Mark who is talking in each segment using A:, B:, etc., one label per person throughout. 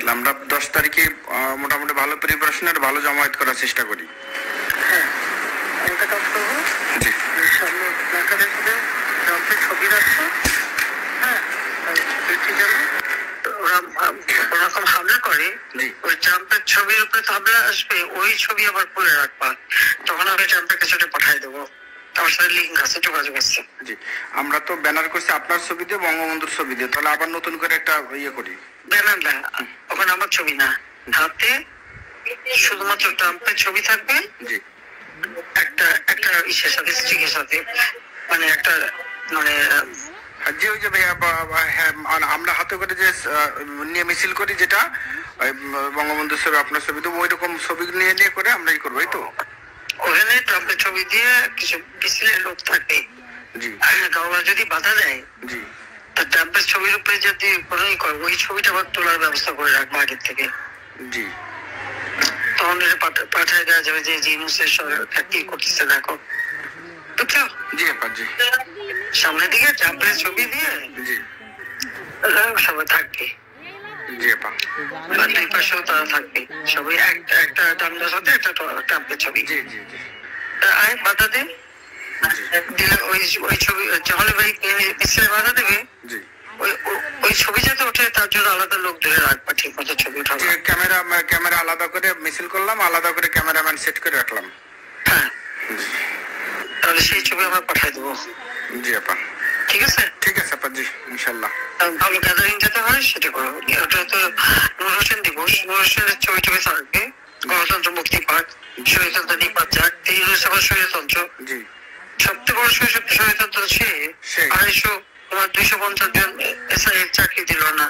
A: তাহলে আমরা 10 তারিখে মোটামুটি ভালো প্রিপারেশনের ভালো জমায়েত করার চেষ্টা করি।
B: হ্যাঁ, একটা কাজ করবো,
A: জি
B: সামনে প্ল্যাকার্ডের সাথে জাম্পের ছবি রাখবো। হ্যাঁ, দেখতে গেলে ওরা ওরকম হামলা করে, ওই জাম্পের ছবির উপরে তো হামলা আসবে, ওই ছবি আবার পরে রাখবা, তখন আমি জাম্পের কাছে পাঠাই দেবো। আমার সাথে লিঙ্ক আছে, যোগাযোগ আছে।
A: জি, আমরা তো ব্যানার করছি আপনার ছবি দিয়ে, বঙ্গবন্ধুর ছবি দিয়ে, তাহলে আবার নতুন করে একটা ইয়ে করি।
B: ব্যানার না, ওখানে আমার ছবি না, হাতে শুধুমাত্র ট্রাম্পের ছবি থাকবে, একটা একটা ইসের সাথে, স্টিকের সাথে, মানে একটা মানে
A: যে ওই যে আমরা হাতে করে যে নিয়ে মিছিল করি, যেটা বঙ্গবন্ধুর ছবি আপনার ছবি, তো ওই রকম ছবি নিয়ে নিয়ে করে আমরা ই করবো, এই তো।
B: ওখানে ট্রাম্পের ছবি দিয়ে কিছু মিছিলের লোক থাকে, ওরা যদি বাধা দেয়, ট্রাম্পের ছবির উপরে যদি ওই ছবিটা আবার তোলার ব্যবস্থা করে রাখবো আগের থেকে।
A: জি,
B: তখন পাঠায় দেওয়া যাবে যে জিনিসের সরকার কি করতেছে দেখো, বুঝছো?
A: জি আপা, জি।
B: সামনের দিকে ট্রাম্পের ছবি দিয়ে
A: জি
B: সবাই থাকবে,
A: জি আপা,
B: দুই পাশেও তারা থাকবে, সবাই একটা ডান্ডার সাথে একটা ট্রাম্পের ছবি।
A: জি জি জি,
B: আয় বাধা দিন দিলে ওই ছবি হলে ভাই মিছিলে বাধা দেবে, ওই ছবি যাতে ওঠে তার জন্য আলাদা লোক ধরে রাখবা, ঠিক মতো ছবি উঠাবো।
A: ক্যামেরা আলাদা করে মিছিল করলাম, আলাদা করে ক্যামেরাম্যান সেট করে রাখলাম।
B: হ্যাঁ, তাহলে সেই ছবি আমরা পাঠিয়ে দেবো।
A: জি আপা,
B: ঠিক আছে,
A: ঠিক আছে আপা, জি ইনশাল্লাহ।
B: ভালো গ্যাদারিং যেতে হয় সেটা করো। ওটা তো নূর হোসেন দিবস, নূর হোসেনের ছবি টবি থাকবে, গণতন্ত্র মুক্তি পাক, স্বৈরতন্ত্র নিপাত যাক, আবার স্বৈরতন্ত্র, সবচেয়ে বড় স্বৈরতন্ত্র সে 250 জন এসআই চাকরি দিল না,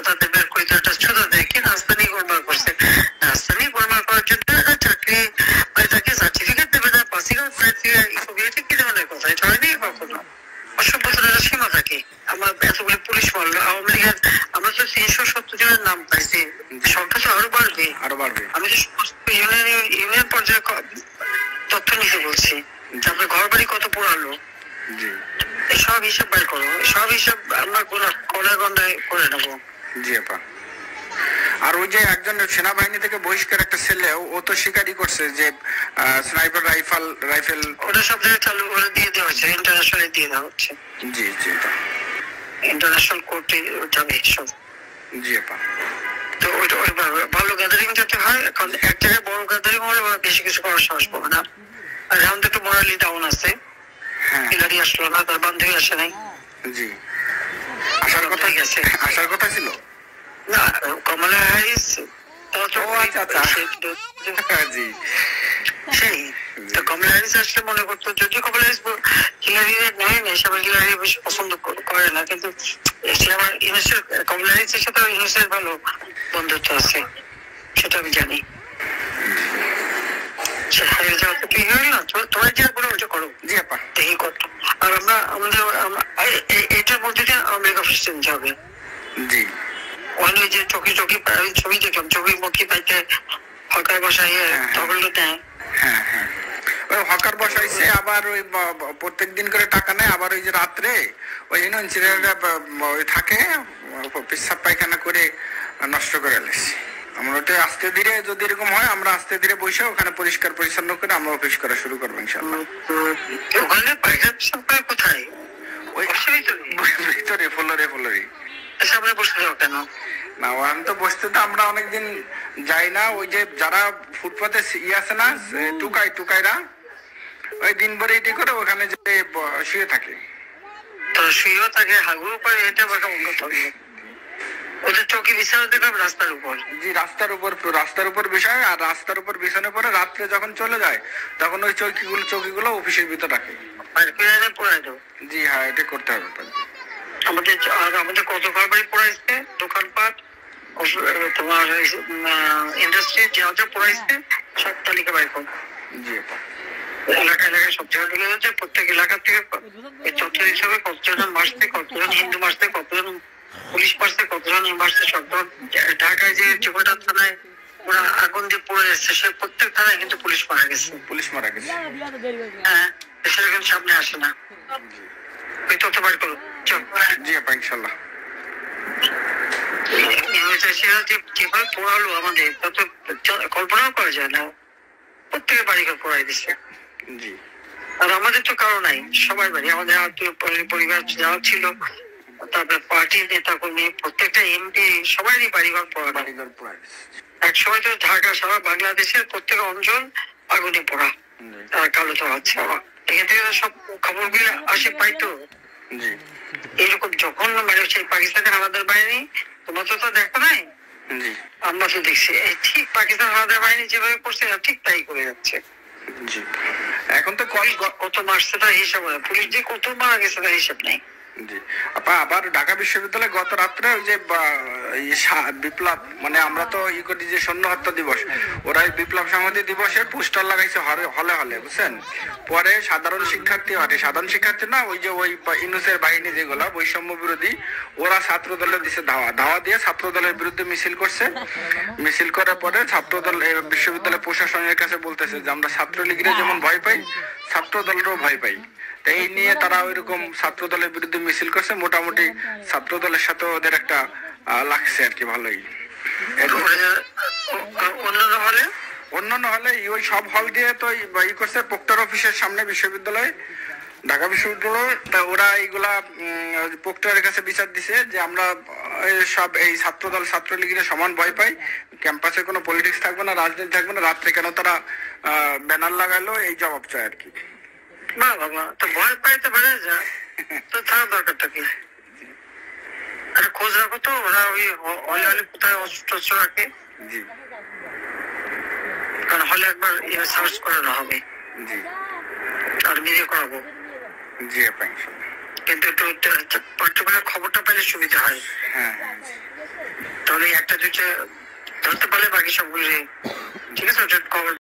B: তাদের বের করে একটা ছুতো দেয় কি রাজধানী গোলমাল করছে, রাজধানী গোলমাল করার জন্য চাকরি তাকে সার্টিফিকেট দেবে না, পাসিঘাট এটা কি ধরনের কথা, এটা হয়নি কখনো। অসভ্যতার একটা সীমা থাকে। আমার এতগুলো পুলিশ মারলো, আওয়ামী লীগের আমরা তো 370 জনের নাম পাইছি, সংখ্যা তো আরো বাড়বে। আমি তো ইউনিয়ন পর্যায়ে তথ্য নিতে বলছি, তারপরে ঘর বাড়ি কত পোড়ালো, সব হিসাব বের করো, সব হিসাব আমরা গন্ডায় করে নেবো।
A: জি আপা। আর ওই যে একজন সেনাবাহিনী থেকে বহিষ্কার একটা ছেলে, ও তো স্বীকারই করছে যে স্নাইপার রাইফেল
B: ওটা সব জায়গায় চালু করে দিয়ে দেওয়া হচ্ছে, ইন্টারন্যাশনালি দিয়ে দেওয়া হচ্ছে।
A: জি জি,
B: ইন্টারন্যাশনাল কোর্টে যাবে সব।
A: জি আপা,
B: তো ওইটা ওইভাবে ভালো গ্যাদারিং যাতে হয়, কারণ এক জায়গায় বড় গ্যাদারিং হলে ওরা বেশি কিছু করার সাহস পাবে না। আর এখন তো একটু মোরালি ডাউন আছে, হিলারি আসলো না, তার বান্ধবী আসে নাই।
A: জি, আসার কথা ছিল
B: না, কমলা হ্যারিস সেই তো কমলা হ্যারিস আসলে মনে করতো, যদিও কমলা হ্যারিস হিলারি নেয় না, সবাই হিলারি বেশি পছন্দ করে না, কিন্তু সে আমার ইউনিসের কমলা হ্যারিসের সাথে ইউনিসের ভালো বন্ধুত্ব আছে, সেটা আমি জানি। তোমার যে করে ওটা করো। জি আপা, এই করতো। আর আমরা এটার মধ্যে দিয়ে আওয়ামী লীগ অফিস চেঞ্জ হবে। জি, ওখানে যে চকি ছবি দেখলাম, চকি মুখী পাইতে হকার বসাইয়ে তগলটা দেয়। হ্যাঁ হ্যাঁ,
A: ওই হকার বসাইছে, আবার ওই প্রত্যেকদিন করে টাকা নেয়, আবার ওই যে রাত্রে ওই ছেলেরা থাকে পেশাব পায়খানা করে নষ্ট করে এলেছে। আমরা ওটা আস্তে ধীরে, যদি এরকম হয় আমরা আস্তে ধীরে বসে ওখানে পরিষ্কার পরিচ্ছন্ন করে আমরা অফিস করা শুরু করবো ইনশাল্লাহ।
B: ওখানে পায়খানা পেশাব করে কোথায়? ওই
A: ভিতরে ফ্লোরে
B: সামনে বসতে যাও কেন?
A: না, ওখানে তো বসতে তো আমরা অনেকদিন যাই না। ওই যে যারা ফুটপাতে আছে না, টুকাইরা ওই দিন ভরে এটি করে ওখানে যে শুয়ে থাকে,
B: তো শুয়েও থাকে, হাগুও করে, এটা ওদের চৌকি বিছানা দেখলাম রাস্তার উপর।
A: জি, রাস্তার উপর বিষয়, আর রাস্তার উপর বিছানে পরে রাত্রে যখন চলে যায় তখন ওই চৌকিগুলো অফিসের ভিতর রাখে। জি হ্যাঁ, এটা করতে হবে।
B: আমাদের কত ঘর বাড়ি পড়াইছে, দোকানপাট, তোমার ইন্ডাস্ট্রি যা পড়াইছে সব তালিকা বাইর করো।
A: জি,
B: এলাকায় সব জায়গায় ঢুকে যাচ্ছে, প্রত্যেক এলাকা থেকে তথ্য হিসাবে কতজন মারছে, কতজন হিন্দু মারছে, কতজন পুলিশ মারছে, কতজন মারছে, সব ঢাকায় যে চৌকাটা থানায় ওরা আগুন দিয়ে পড়ে যাচ্ছে, সে প্রত্যেক থানায় কিন্তু পুলিশ মারা গেছে। হ্যাঁ, সেটা কিন্তু সামনে আসে না। ওই তথ্য বার করো।
A: জি আপা, ইনশাল্লাহ।
B: সেরা যেভাবে পড়ালো আমাদের তা তো কল্পনাও করা যায় না। প্রত্যেকের বাড়িঘর পড়াই দিচ্ছে।
A: জি।
B: আর আমাদের তো কারো নাই, সবাই বাড়ি, আমাদের আত্মীয় পরিবার যারা ছিল, তারপরে পার্টির নেতা কর্মী, প্রত্যেকটা এমপি সবারই বাড়িঘর পড়া। এক সময় তো ঢাকা সারা বাংলাদেশের প্রত্যেক অঞ্চল আগুনে পড়া, কালো তো হচ্ছে। এখান থেকে সব খবরগুলো আসে পাইতো। এরকম যখন মানে সেই পাকিস্তানের হানাদার বাহিনী, তোমরা তো দেখো নাই, আমরা তো দেখছি ঠিক পাকিস্তান হানাদার বাহিনী যেভাবে করছে ঠিক তাই করে যাচ্ছে।
A: এখন তো
B: কত মারছে তার হিসাব নেই, পুলিশ যে কত মারা গেছে তার হিসাব নেই।
A: জি আপা, আবার ঢাকা বিশ্ববিদ্যালয়ে গত রাত্রে ওই যে বিপ্লব, মানে আমরা তো ই করি যে সৈন্য হত্যা দিবস, ওরা বিপ্লব সংহতি দিবসের পোস্টার লাগাইছে হলে হলে, বুঝছেন। পরে সাধারণ শিক্ষার্থী না, ওই যে ওই ইউনূসের বাহিনী যেগুলা বৈষম্য বিরোধী, ওরা ছাত্র দলের দিছে ধাওয়া দিয়ে ছাত্র দলের বিরুদ্ধে মিছিল করছে। মিছিল করার পরে ছাত্র দল বিশ্ববিদ্যালয় প্রশাসনের কাছে বলতেছে যে আমরা ছাত্রলীগের যেমন ভয় পাই, ছাত্র দলেরও ভয় পাই। এই নিয়ে তারা ওইরকম ছাত্র দলের বিরুদ্ধে মিছিল করছে। মোটামুটি ছাত্র দলের সাথে ওদের একটা লাগছে আর কি, ভালোই। অন্যান্য হলে ওই সব হল দিয়ে তো ই করছে, প্রক্টর অফিসের সামনে বিশ্ববিদ্যালয়, ঢাকা বিশ্ববিদ্যালয়, ওরা এইগুলা প্রক্টরের কাছে বিচার দিছে যে আমরা সব এই ছাত্রদল ছাত্রলীগের সমান ভয় পাই, ক্যাম্পাসে কোনো পলিটিক্স থাকবে না, রাজনীতি থাকবে না, রাত্রে কেন তারা ব্যানার লাগালো, এই জবাব চায় আর কি।
B: না বাবা, তো ভয় পাইতে পারে যা, তো থাকার দরকারটা কি? আরে খোঁজ রাখো তো, ওরা ওই হলে হলে কোথায় অস্ত্র রাখে। কারণ হলে একবার সার্চ করানো হবে, আর নিজে করাবো। কিন্তু একটু পার্টিকুলার খবরটা পেলে সুবিধা হয়। তাহলে একটা দুইটা ধরতে পারলে বাকি সবগুলো ঠিক আছে খবর